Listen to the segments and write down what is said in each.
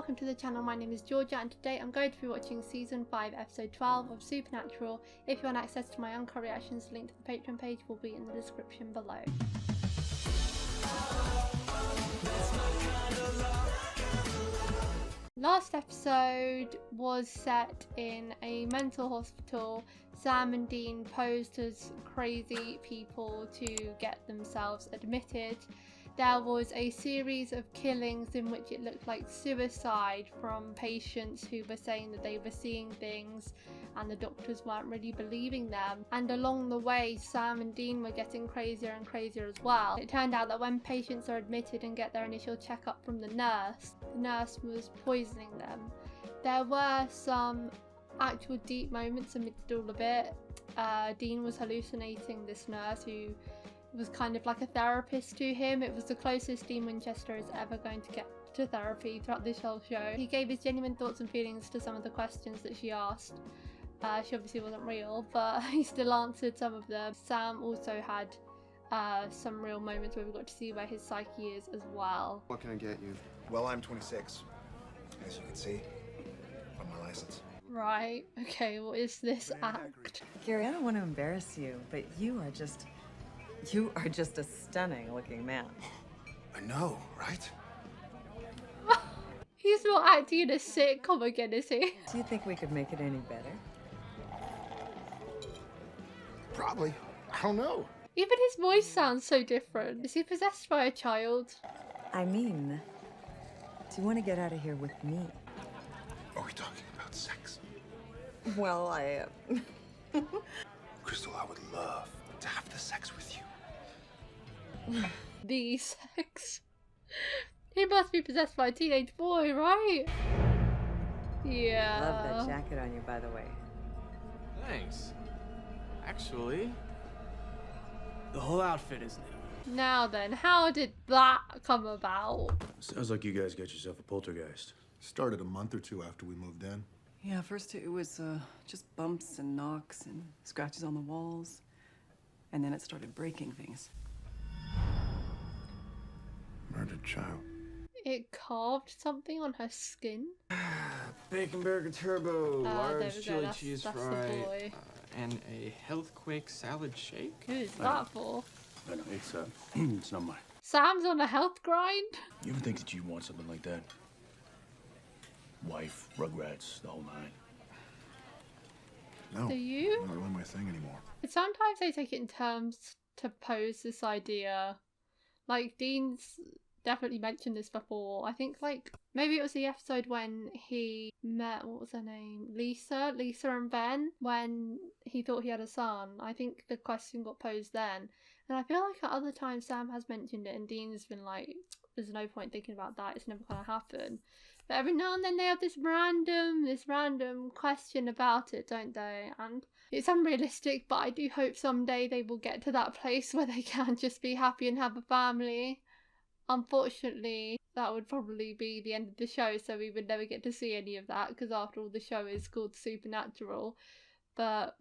welcome to the channel. My name is Georgia and today I'm going to be watching season 5 episode 12 of Supernatural. If you want access to my uncut reactions, link to the Patreon page will be in the description below. Last episode was set in a mental hospital. Sam and Dean posed as crazy people to get themselves admitted. There was a series of killings in which it looked like suicide from patients who were saying that they were seeing things and the doctors weren't really believing them. And along the way, Sam and Dean were getting crazier and crazier as well. It turned out that when patients are admitted and get their initial checkup from the nurse was poisoning them. There were some actual deep moments amidst all of it. Dean was hallucinating this nurse who was kind of like a therapist to him. It was the closest Dean Winchester is ever going to get to therapy throughout this whole show. He gave his genuine thoughts and feelings to some of the questions that she asked. She obviously wasn't real, but he still answered some of them. Sam also had some real moments where we got to see where his psyche is as well. What can I get you? Well, I'm 26, as you can see from my license. Right, okay, what is this act? Gary, I don't want to embarrass you, but you are just a stunning looking man. I know, right? He's not acting in a sitcom again, is he? Do you think we could make it any better? Probably. I don't know. Even his voice sounds so different. Is he possessed by a child? I mean, do you want to get out of here with me? Are we talking about sex? Well, Crystal, I would love to have the sex with you. The sex. He must be possessed by a teenage boy, right? Yeah. Love that jacket on you, by the way. Thanks. Actually, the whole outfit, isn't it? Now then, how did that come about? Sounds like you guys got yourself a poltergeist. Started a month or two after we moved in. Yeah, first it was just bumps and knocks and scratches on the walls. And then it started breaking things. Murdered child. It carved something on her skin? Bacon burger turbo, there we large go, chili that's cheese the fry, boy. and a healthquake salad shake. Who is that for? No, it's not mine. Sam's on a health grind? You ever think that you want something like that? Wife, Rugrats, the whole nine. No. Do you? Not really my thing anymore. But sometimes they take it in terms to pose this idea. Like, Dean's definitely mentioned this before. I think, like, maybe it was the episode when he met, what was her name? Lisa and Ben, when he thought he had a son. I think the question got posed then. And I feel like at other times Sam has mentioned it and Dean's been like, there's no point thinking about that, it's never gonna happen. But every now and then they have this random question about it, don't they? And it's unrealistic, but I do hope someday they will get to that place where they can just be happy and have a family. Unfortunately, that would probably be the end of the show, so we would never get to see any of that, because after all, the show is called Supernatural. But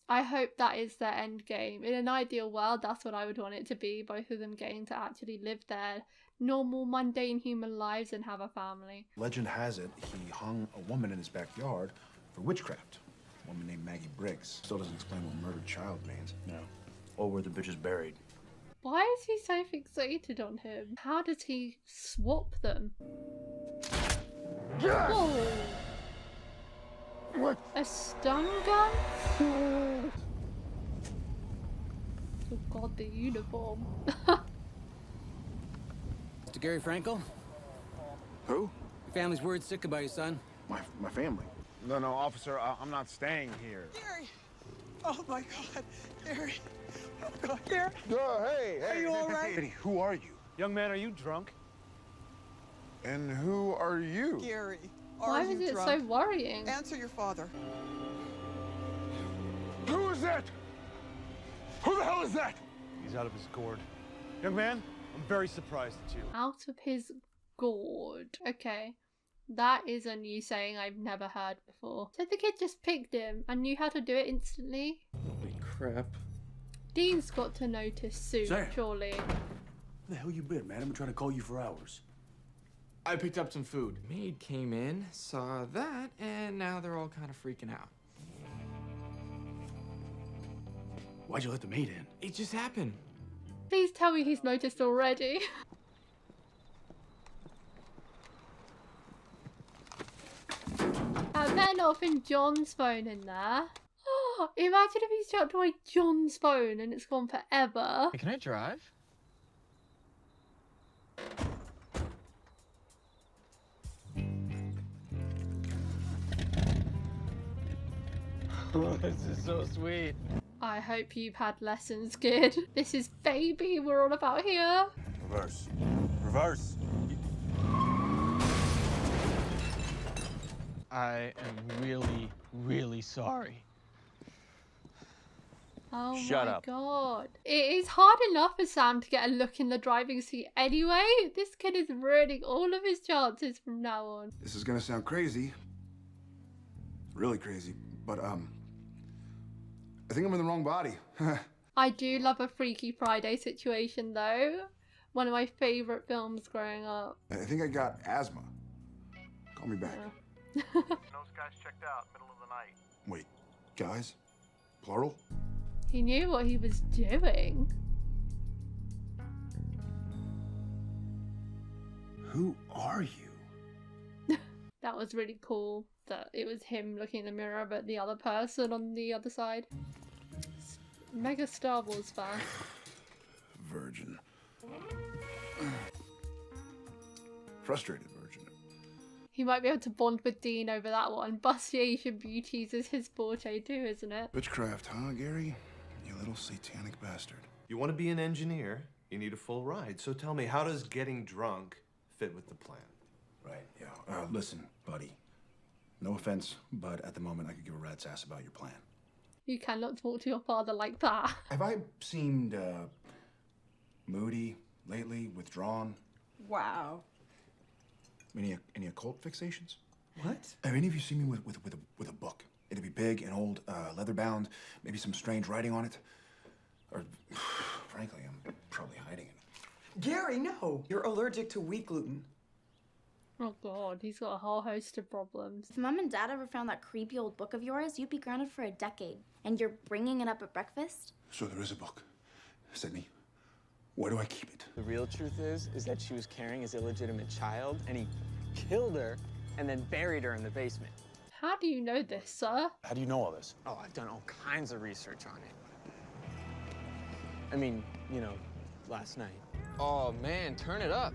I hope that is their end game. In an ideal world, that's what I would want it to be, both of them getting to actually live their normal, mundane human lives and have a family. Legend has it he hung a woman in his backyard for witchcraft. A woman named Maggie Briggs. Still doesn't explain what murdered child means. No. Or where the bitch is buried. Why is he so fixated on him? How does he swap them? Whoa! What? A stun gun? Oh god, the uniform. Mr. Gary Frankel? Who? Your family's worried sick about you, son. My family. No, officer, I'm not staying here. Gary! Oh my God, Gary! Oh God, Gary! Hey, Are you all right? Eddie, who are you? Young man, are you drunk? And who are you? Gary, Why are is you it drunk? so worrying? Answer your father. Who is that? Who the hell is that? He's out of his gourd. Young man, I'm very surprised at you. Out of his gourd. Okay. That is a new saying I've never heard before. So the kid just picked him and knew how to do it instantly? Holy crap. Dean's got to notice soon, Sam. surely. Where the hell you been, man? I've been trying to call you for hours. I picked up some food. Maid came in, saw that, and now they're all kind of freaking out. Why'd you let the maid in? It just happened. Please tell me he's noticed already. I better not have been John's phone in there. Imagine if he's jumped away John's phone and it's gone forever. Hey, can I drive? This is so sweet. I hope you've had lessons, kid. This is baby we're all about here. Reverse. Reverse. I am really, really sorry. Oh Shut my up. god. It is hard enough for Sam to get a look in the driving seat anyway. This kid is ruining all of his chances from now on. This is gonna sound crazy. Really crazy, but I think I'm in the wrong body. I do love a Freaky Friday situation though. One of my favourite films growing up. I think I got asthma. Call me back. Those guys checked out, middle of the night. Wait, guys? Plural? He knew what he was doing. Who are you? That was really cool that it was him looking in the mirror but the other person on the other side. Mega Star Wars fan. Virgin. Frustrated virgin. He might be able to bond with Dean over that one. Busty Asian beauties is his forte too, isn't it? Witchcraft, huh, Gary? You little satanic bastard. You want to be an engineer, you need a full ride. So tell me, how does getting drunk fit with the plan? Right, yeah. Listen, buddy. No offense, but at the moment I could give a rat's ass about your plan. You cannot talk to your father like that. Have I seemed, moody lately, withdrawn? Wow. Any occult fixations? What? Have any of you seen me with a book? It'd be big and old, leather bound, maybe some strange writing on it. Or, frankly, I'm probably hiding it. Gary, no. You're allergic to wheat gluten. Oh god, he's got a whole host of problems. If Mom and Dad ever found that creepy old book of yours, you'd be grounded for a decade. And you're bringing it up at breakfast? So there is a book. Sydney, where do I keep it? The real truth is that she was carrying his illegitimate child, and he killed her and then buried her in the basement. How do you know this, sir? How do you know all this? Oh, I've done all kinds of research on it. I mean, you know, last night. Oh man, turn it up.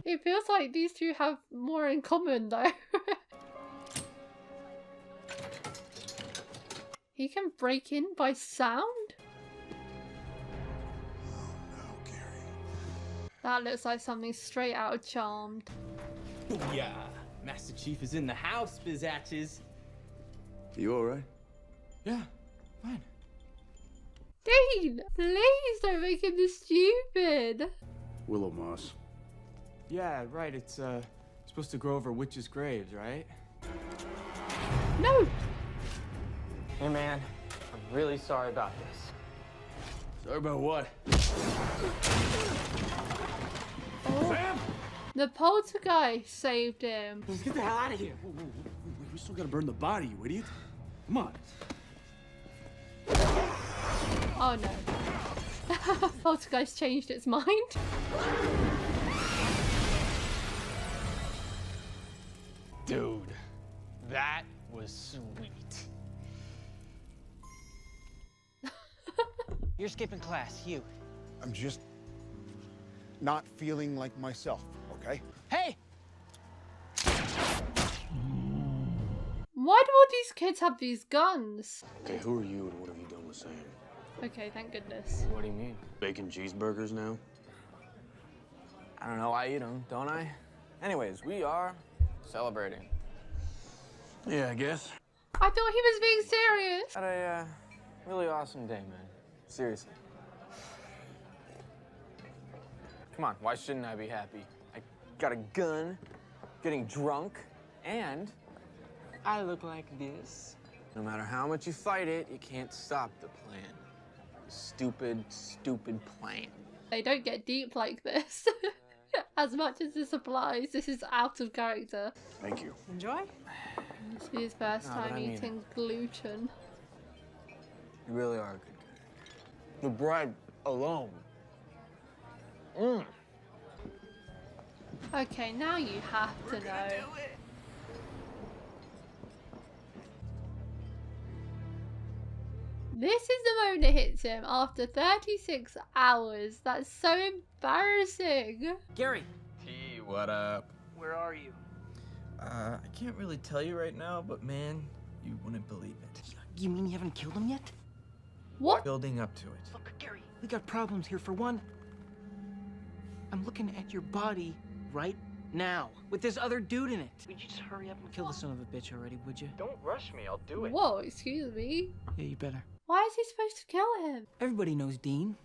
It feels like these two have more in common though. He can break in by sound? Oh no, Gary. That looks like something straight out of Charmed. Yeah, Master Chief is in the house, bizaches. You all right? Yeah, fine. Dean, please don't make him this stupid. Willow moss. Yeah, right, it's supposed to grow over witches' graves, right? No! Hey man, I'm really sorry about this. Sorry about what? Oh. The poltergeist saved him. Let's get the hell out of here. We still gotta burn the body, you idiot. Come on. Oh no. Poltergeist changed its mind. Dude, that was sweet. You're skipping class, you. I'm just not feeling like myself, okay? Hey! Why do all these kids have these guns? Okay, who are you and what have you done with Sam? Okay, thank goodness. What do you mean? Bacon cheeseburgers now? I don't know, I eat them, don't I? Anyways, we are celebrating. Yeah, I guess. I thought he was being serious. Had a really awesome day, man. Seriously. Come on, why shouldn't I be happy? I got a gun, getting drunk, and I look like this. No matter how much you fight it, you can't stop the plan. Stupid, stupid plan. They don't get deep like this. As much as this applies, this is out of character. Thank you. Enjoy? This is his first No, but time I mean eating gluten. You really are a good guy. The bread alone. Okay, now you have to know. This is the moment that hits him after 36 hours. That's so embarrassing. Gary, T, what up? where are you? I can't really tell you right now, but man, you wouldn't believe it. You mean you haven't killed him yet? What? Building up to it. Look, Gary, we got problems here. For one, I'm looking at your body right now with this other dude in it. Would you just hurry up and kill the son of a bitch already, would you? Don't rush me, I'll do it. Whoa, excuse me. Yeah, you better. Why is he supposed to kill him? Everybody knows Dean.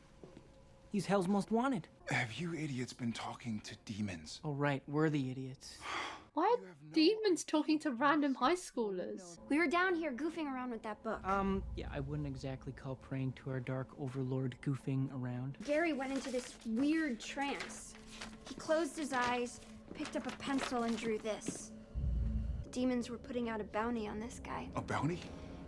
He's hell's most wanted. Have you idiots been talking to demons? Oh, right, we're the idiots. Why are demons talking to random high schoolers? We were down here goofing around with that book. Yeah, I wouldn't exactly call praying to our dark overlord goofing around. Gary went into this weird trance. He closed his eyes, picked up a pencil, and drew this. The demons were putting out a bounty on this guy. A bounty?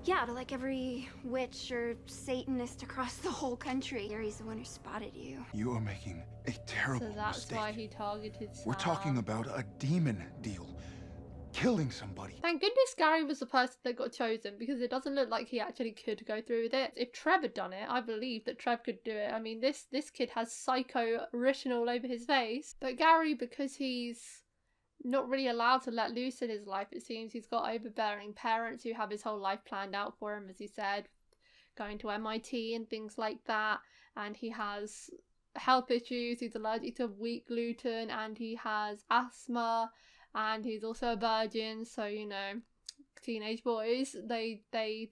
Yeah, to like every witch or Satanist across the whole country. Gary's the one who spotted you. You are making a terrible So that's mistake. why he targeted Sam. We're talking about a demon deal. Killing somebody. Thank goodness Gary was the person that got chosen, because it doesn't look like he actually could go through with it. If Trev had done it, I believe that Trev could do it. I mean, this kid has psycho written all over his face. But Gary, because he's not really allowed to let loose in his life, it seems, he's got overbearing parents who have his whole life planned out for him, as he said, going to MIT and things like that. And he has health issues. He's allergic to wheat gluten, and he has asthma. And he's also a virgin, so, you know, teenage boys, the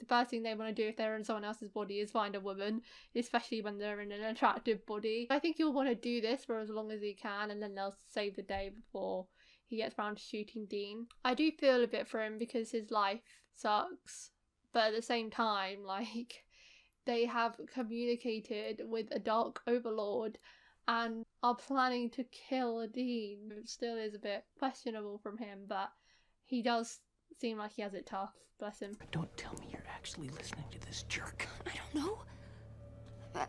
first thing they want to do if they're in someone else's body is find a woman, especially when they're in an attractive body. I think he'll want to do this for as long as he can, and then they'll save the day before he gets around to shooting Dean. I do feel a bit for him because his life sucks, but at the same time, like, they have communicated with a dark overlord and are planning to kill Dean. It still is a bit questionable from him, but he does seem like he has it tough. Bless him. Don't tell me you're actually listening to this jerk. I don't know.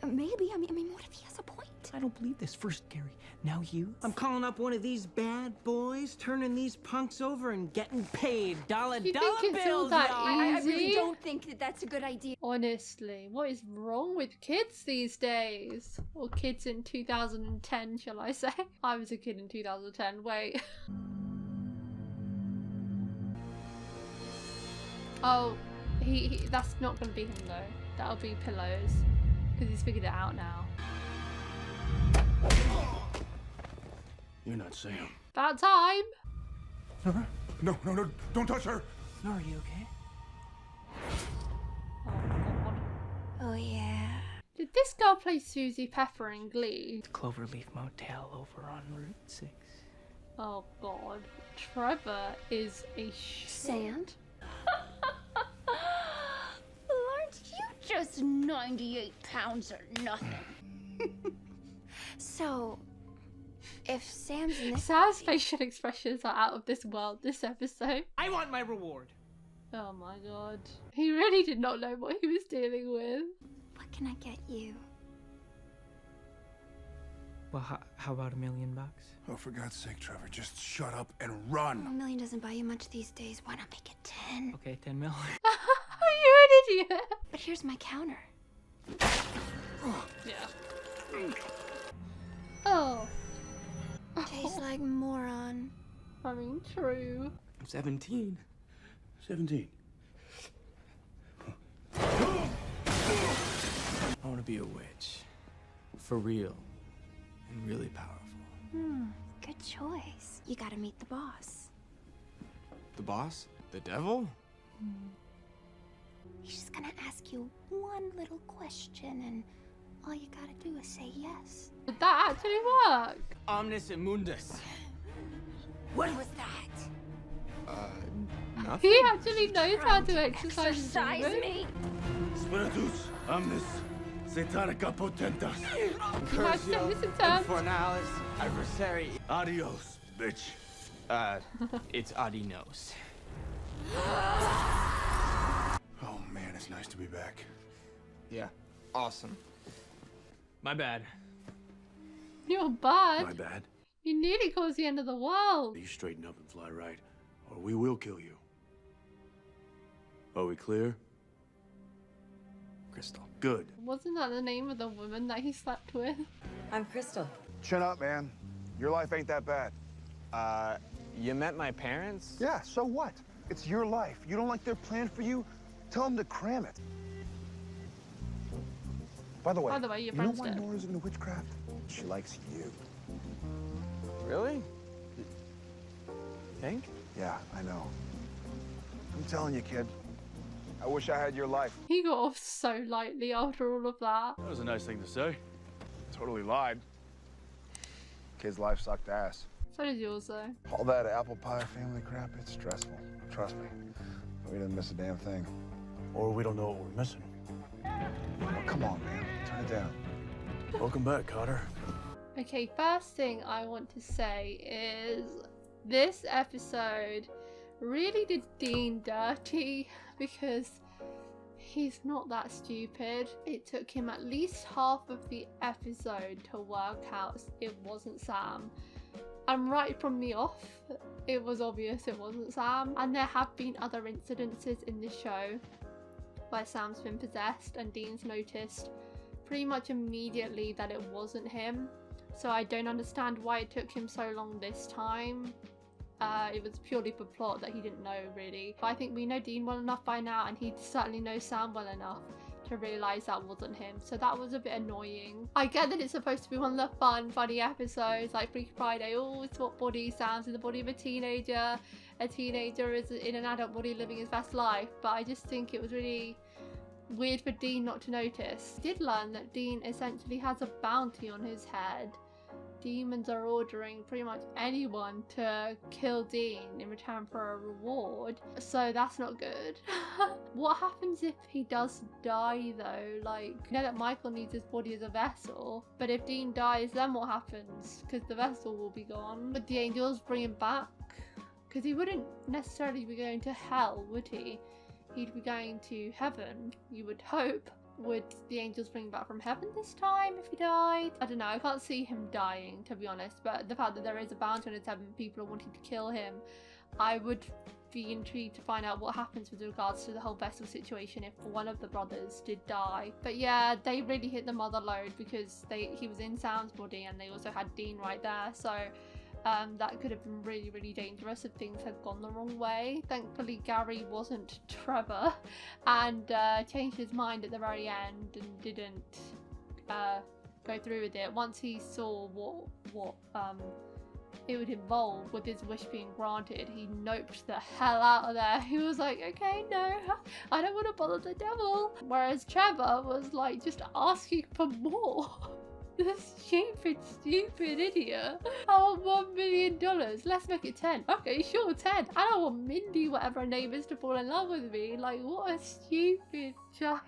Maybe. I mean, what if he has a point? I don't believe this. First, Gary, now you. I'm calling up one of these bad boys, turning these punks over, and getting paid dollar You think it's all bills. that y'all. I easy? really don't think that that's a good idea. Honestly, what is wrong with kids these days? Or kids in 2010, shall I say? I was a kid in 2010, wait. Oh, he that's not going to be him though. That'll be Pillows, because he's figured it out now. You're not Sam. About time! Nora? No, don't touch her. Nora, are you okay? Oh god. Oh, yeah. Did this girl play Susie Pepper in Glee? Cloverleaf Motel over on Route 6. Oh god. Trevor is a Sand? Aren't you just 98 pounds or nothing? So, if Sam's in this Sam's movie- facial expressions are out of this world this episode. I want my reward. Oh my god. He really did not know what he was dealing with. What can I get you? Well, how about $1 million? Oh, for God's sake, Trevor, just shut up and $1 run. million doesn't buy you much these days. Why not make it 10? Okay, 10 mil. You're an idiot. But here's my counter. Yeah. Oh. Tastes like moron. I mean, true. I'm 17. 17. I want to be a witch. For real. And really powerful. Good choice. You gotta meet the boss. The boss? The devil? He's just gonna ask you one little question, and all you gotta do is say yes. Did that actually work? Omnis Immundus. What was that? Nothing. He actually knows how to exercise his Exercise movement. me. Spiritus omnis Satanica potentas. Imagine this in terms. Fornalis, adversary. Adios, bitch. It's adinos. Oh man, it's nice to be back. Yeah, awesome. My bad. You're bad. My bad. You nearly caused the end of the world. You straighten up and fly right, or we will kill you. Are we clear? Crystal. Good. Wasn't that the name of the woman that he slept with? I'm Crystal. Chin up, man. Your life ain't that bad. You met my parents? Yeah, so what? It's your life. You don't like their plan for you? Tell them to cram it. By the way, your you know friends why did. Nora's into witchcraft? She likes you. Really? Think? Yeah, I know. I'm telling you, kid. I wish I had your life. He got off so lightly after all of that. That was a nice thing to say. Totally lied. Kid's life sucked ass. So did yours though. All that apple pie family crap, it's stressful. Trust me. We didn't miss a damn thing. Or we don't know what we're missing. Oh, come on, man. Turn it down. Welcome back, Cotter. Okay, first thing I want to say is this episode really did Dean dirty because he's not that stupid. It took him at least half of the episode to work out it wasn't Sam. And right from the off, it was obvious it wasn't Sam. And there have been other incidences in the show where Sam's been possessed and Dean's noticed pretty much immediately that it wasn't him. So I don't understand why it took him so long this time. It was purely for plot that he didn't know really. But I think we know Dean well enough by now, and he certainly knows Sam well enough to realise that wasn't him. So that was a bit annoying. I get that it's supposed to be one of the fun, funny episodes like Freaky Friday. Oh, it's what body Sam's in the body of a teenager. A teenager is in an adult body living his best life. But I just think it was really weird for Dean not to notice. I did learn that Dean essentially has a bounty on his head. Demons are ordering pretty much anyone to kill Dean in return for a reward, so that's not good. What happens if he does die though? Like, you know that Michael needs his body as a vessel, but if Dean dies, then what happens? Because the vessel will be gone. Would the angels bring him back? Because he wouldn't necessarily be going to hell, would he? He'd be going to heaven, you would hope. Would the angels bring him back from heaven this time if he died? I don't know, I can't see him dying to be honest, but the fact that there is a bounty on his head and people are wanting to kill him, I would be intrigued to find out what happens with regards to the whole vessel situation if one of the brothers did die. But yeah, they really hit the mother load because he was in Sam's body and they also had Dean right there, so that could have been really, really dangerous if things had gone the wrong way. Thankfully, Gary wasn't Trevor and changed his mind at the very end and didn't go through with it. Once he saw what it would involve with his wish being granted, he noped the hell out of there. He was like, okay, no, I don't want to bother the devil. Whereas Trevor was like just asking for more. This stupid idiot. I want $1 million. Let's make it 10. Okay, sure, 10. I don't want Mindy, whatever her name is, to fall in love with me. Like, what a stupid child.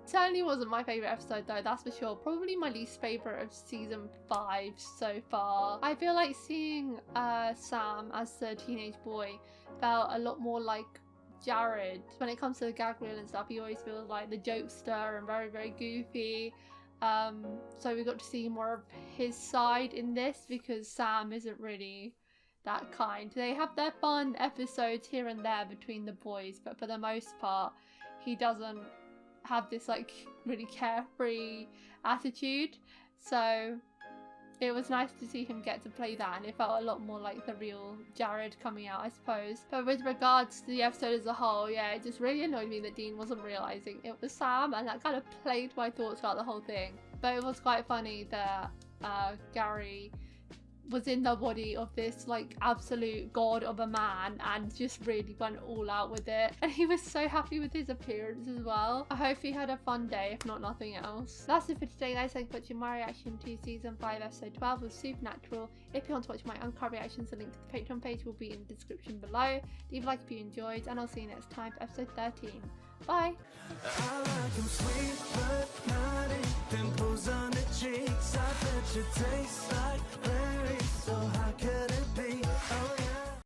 Certainly wasn't my favourite episode though, that's for sure. Probably my least favourite of season 5 so far. I feel like seeing Sam as the teenage boy felt a lot more like Jared. When it comes to the gag reel and stuff, he always feels like the jokester and very, very goofy. So we got to see more of his side in this because Sam isn't really that kind. They have their fun episodes here and there between the boys, but for the most part he doesn't have this like really carefree attitude, so it was nice to see him get to play that, and it felt a lot more like the real Jared coming out, I suppose. But with regards to the episode as a whole, yeah, it just really annoyed me that Dean wasn't realising it was Sam, and that kind of plagued my thoughts throughout the whole thing. But it was quite funny that Gary was in the body of this like absolute god of a man and just really went all out with it, and he was so happy with his appearance as well. I hope he had a fun day, if not nothing else. That's it for today guys. Thanks for watching my reaction to season 5 episode 12 of Supernatural. If you want to watch my uncut reactions, the link to the Patreon page will be in the description below. Leave a like if you enjoyed, and I'll see you next time for episode 13. Bye. I like 'em sweet but naughty, dimples on the cheeks. I bet you taste like berries.